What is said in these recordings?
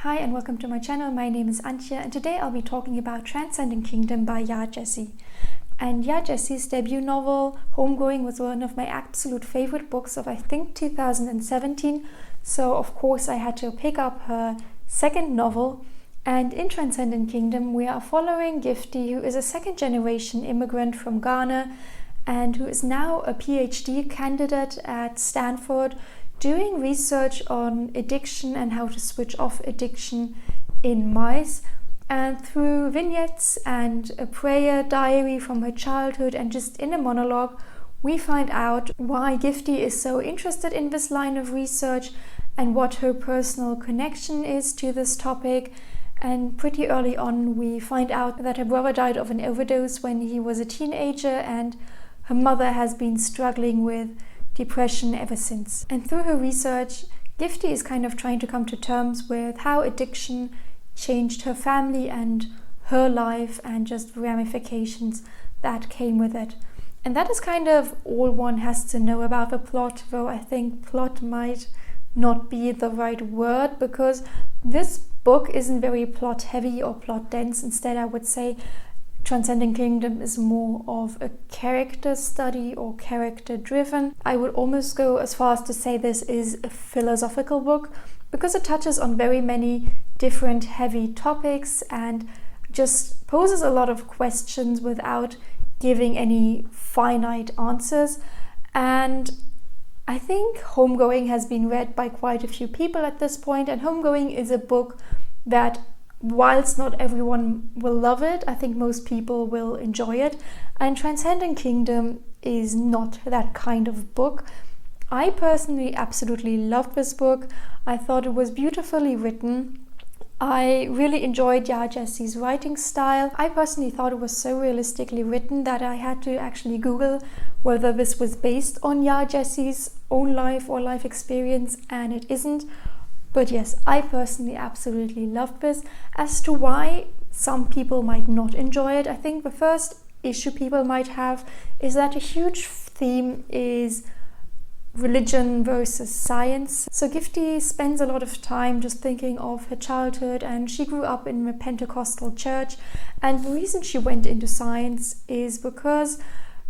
Hi and welcome to my channel. My name is Antje and today I'll be talking about Transcendent Kingdom by Yaa Gyasi. And Yaa Gyasi's debut novel, Homegoing, was one of my absolute favorite books of I think 2017. So of course I had to pick up her second novel. And in Transcendent Kingdom we are following Gifty, who is a second generation immigrant from Ghana and who is now a PhD candidate at Stanford, doing research on addiction and how to switch off addiction in mice. And through vignettes and a prayer diary from her childhood and just in a monologue, we find out why Gifty is so interested in this line of research and what her personal connection is to this topic. And pretty early on we find out that her brother died of an overdose when he was a teenager, and her mother has been struggling with depression ever since. And through her research, Gifty is kind of trying to come to terms with how addiction changed her family and her life and just ramifications that came with it. And that is kind of all one has to know about the plot, though I think plot might not be the right word because this book isn't very plot heavy or plot dense. Instead, I would say Transcendent Kingdom is more of a character study or character driven. I would almost go as far as to say this is a philosophical book because it touches on very many different heavy topics and just poses a lot of questions without giving any finite answers. And I think Homegoing has been read by quite a few people at this point, and Homegoing is a book that, whilst not everyone will love it, I think most people will enjoy it. And Transcendent Kingdom is not that kind of book. I personally absolutely loved this book. I thought it was beautifully written. I really enjoyed Yaa Gyasi's writing style. I personally thought it was so realistically written that I had to actually Google whether this was based on Yaa Gyasi's own life or life experience, and it isn't. But yes, I personally absolutely loved this. As to why some people might not enjoy it, I think the first issue people might have is that a huge theme is religion versus science. So Gifty spends a lot of time just thinking of her childhood, and she grew up in a Pentecostal church, and the reason she went into science is because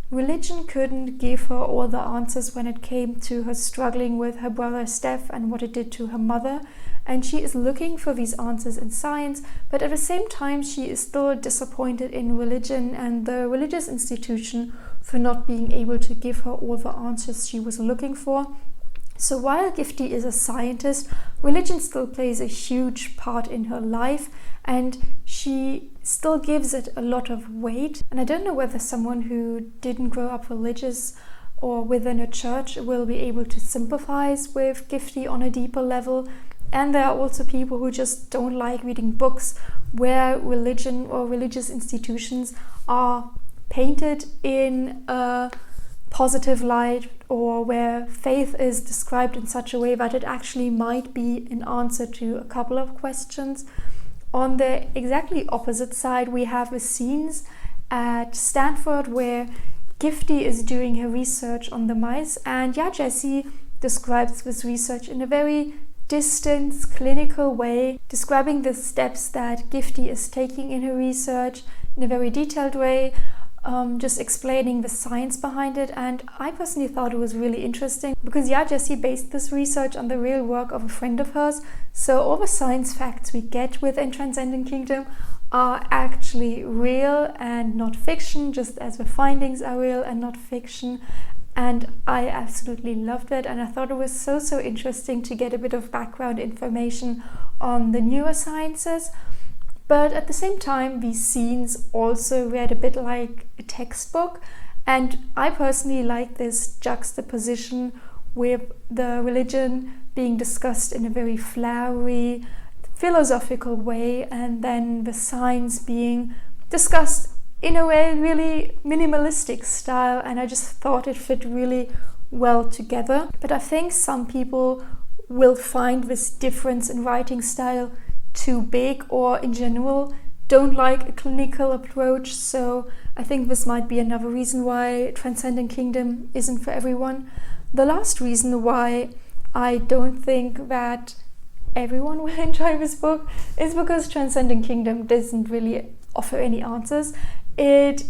religion couldn't give her all the answers when it came to her struggling with her brother Steph and what it did to her mother. And she is looking for these answers in science, but at the same time she is still disappointed in religion and the religious institution for not being able to give her all the answers she was looking for. So while Gifty is a scientist, religion still plays a huge part in her life and she still gives it a lot of weight. And I don't know whether someone who didn't grow up religious or within a church will be able to sympathize with Gifty on a deeper level. And there are also people who just don't like reading books where religion or religious institutions are painted in a positive light, or where faith is described in such a way that it actually might be an answer to a couple of questions. On the exactly opposite side, we have the scenes at Stanford where Gifty is doing her research on the mice, and Yaa Gyasi describes this research in a very distant, clinical way, describing the steps that Gifty is taking in her research in a very detailed way, just explaining the science behind it. And I personally thought it was really interesting because Yaa Gyasi based this research on the real work of a friend of hers. So all the science facts we get within Transcendent Kingdom are actually real and not fiction, just as the findings are real and not fiction. And I absolutely loved it, and I thought it was so interesting to get a bit of background information on the neurosciences. But at the same time, these scenes also read a bit like a textbook, and I personally like this juxtaposition with the religion being discussed in a very flowery, philosophical way, and then the science being discussed in a way really minimalistic style, and I just thought it fit really well together. But I think some people will find this difference in writing style too big, or in general don't like a clinical approach. So I think this might be another reason why Transcendent Kingdom isn't for everyone. The last reason why I don't think that everyone will enjoy this book is because Transcendent Kingdom doesn't really offer any answers. It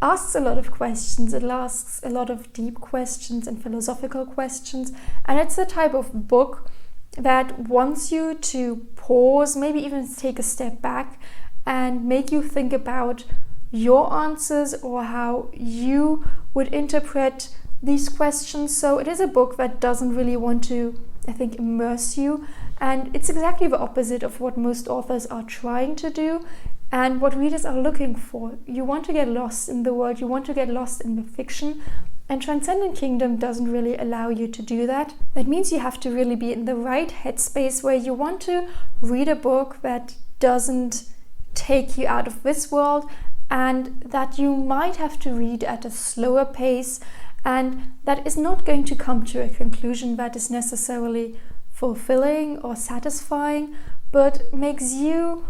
asks a lot of questions, it asks a lot of deep questions and philosophical questions, and it's the type of book that wants you to pause, maybe even take a step back and make you think about your answers or how you would interpret these questions. So it is a book that doesn't really want to, I think, immerse you, and it's exactly the opposite of what most authors are trying to do and what readers are looking for. You want to get lost in the world, you want to get lost in the fiction, and Transcendent Kingdom doesn't really allow you to do that. That means you have to really be in the right headspace where you want to read a book that doesn't take you out of this world, and that you might have to read at a slower pace, and that is not going to come to a conclusion that is necessarily fulfilling or satisfying, but makes you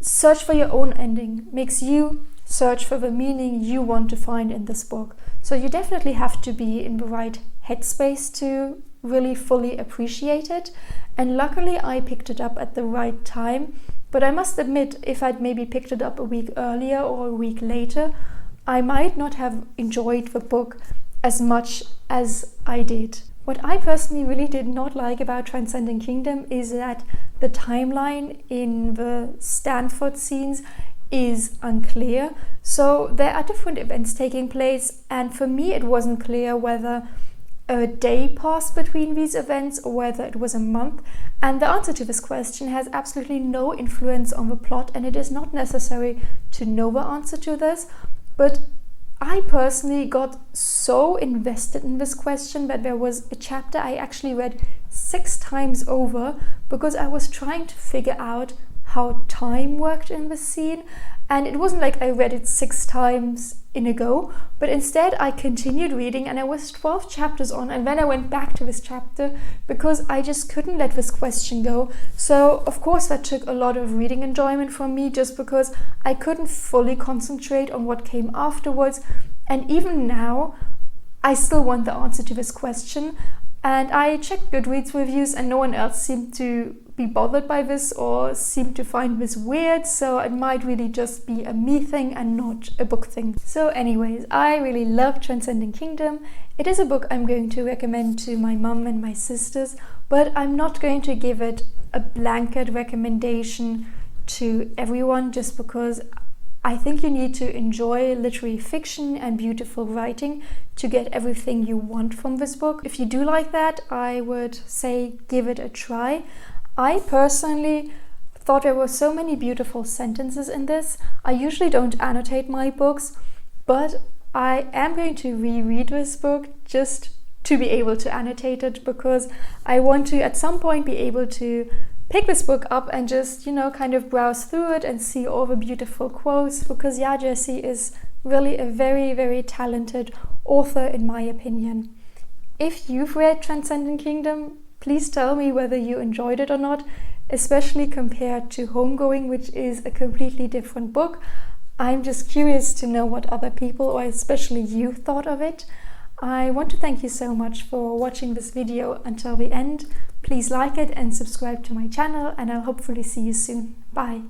search for your own ending, makes you search for the meaning you want to find in this book. So you definitely have to be in the right headspace to really fully appreciate it. And luckily I picked it up at the right time. But I must admit, if I'd maybe picked it up a week earlier or a week later, I might not have enjoyed the book as much as I did. What I personally really did not like about Transcendent Kingdom is that the timeline in the Stanford scenes is unclear. So there are different events taking place, and for me it wasn't clear whether a day passed between these events or whether it was a month. And the answer to this question has absolutely no influence on the plot, and it is not necessary to know the answer to this. But I personally got so invested in this question that there was a chapter I actually read 6 times over because I was trying to figure out how time worked in the scene. And it wasn't like I read it 6 times in a go, but instead I continued reading, and I was 12 chapters on, and then I went back to this chapter because I just couldn't let this question go. So of course that took a lot of reading enjoyment from me, just because I couldn't fully concentrate on what came afterwards. And even now I still want the answer to this question, and I checked Goodreads reviews and no one else seemed to be bothered by this or seem to find this weird, so it might really just be a me thing and not a book thing. So anyways, I really love Transcendent Kingdom. It is a book I'm going to recommend to my mum and my sisters, but I'm not going to give it a blanket recommendation to everyone, just because I think you need to enjoy literary fiction and beautiful writing to get everything you want from this book. If you do like that, I would say give it a try. I personally thought there were so many beautiful sentences in this. I usually don't annotate my books, but I am going to reread this book just to be able to annotate it, because I want to at some point be able to pick this book up and just, kind of browse through it and see all the beautiful quotes, because Yaa Gyasi is really a very, very talented author in my opinion. If you've read Transcendent Kingdom, please tell me whether you enjoyed it or not, especially compared to Homegoing, which is a completely different book. I'm just curious to know what other people, or especially you, thought of it. I want to thank you so much for watching this video until the end. Please like it and subscribe to my channel, and I'll hopefully see you soon. Bye!